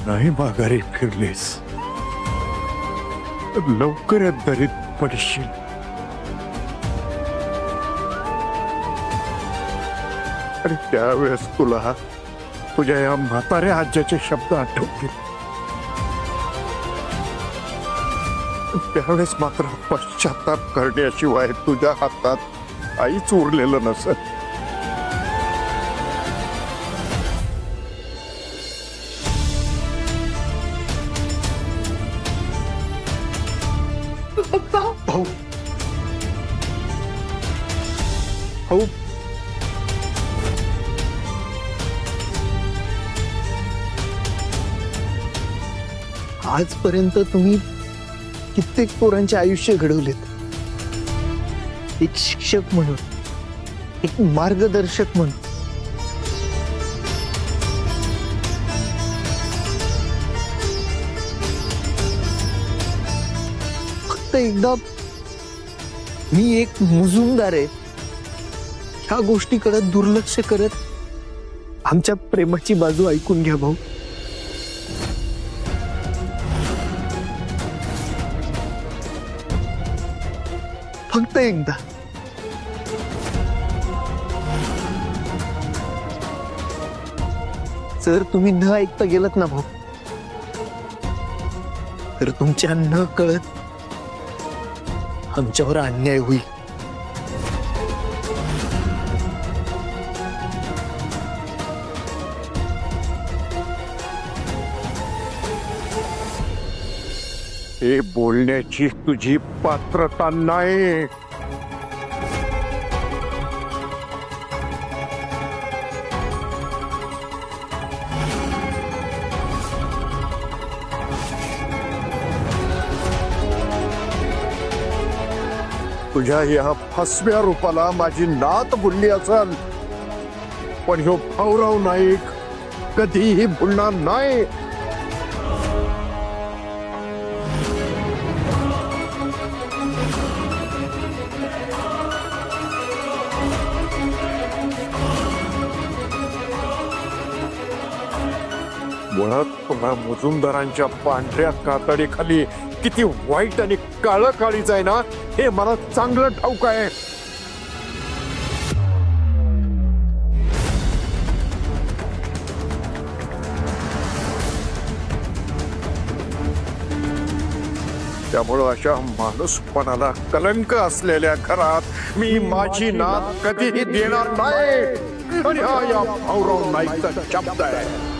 नाही माघारी फिरलीस तर लवकर या दरीत पडशील. आणि त्यावेळेस तुला तुझ्या या म्हाताऱ्या आज्याचे शब्द आठवतील. त्यावेळेस मात्र पश्चाताप करण्याशिवाय तुझ्या हातात काहीच उरलेलं नसत. भाऊ भाऊ आजपर्यंत तुम्ही कित्येक पोरांचे आयुष्य घडवलेत. एक शिक्षक म्हणून, एक मार्गदर्शक म्हणून. फक्त एकदा मी एक मुजुमदार आहे ह्या गोष्टीकडे दुर्लक्ष करत आमच्या प्रेमाची बाजू ऐकून घ्या भाऊ. फक्त एकदा. जर तुम्ही न ऐकता गेलात ना भाऊ तर तुमच्या न कळत आमच्यावर अन्याय होईल. हे बोलण्याची तुझी पात्रता नाही. तुझ्या या फसव्या रूपाला माझी नात बोलली असेल, पण ह्यो भाऊराव नाईक कधीही भुलणार नाही. मुळात तुम्हा मुजुमदारांच्या पांढऱ्या कातडीखाली किती वाईट आणि काळं काळीज आहे ना, हे मला चांगलं ठाऊक आहे. त्यामुळं अशा माणूसपणाला कलंक असलेल्या घरात मी माझी नात कधीही देणार नाही. आणि हा या भाऊराव नाईकचा शब्द आहे.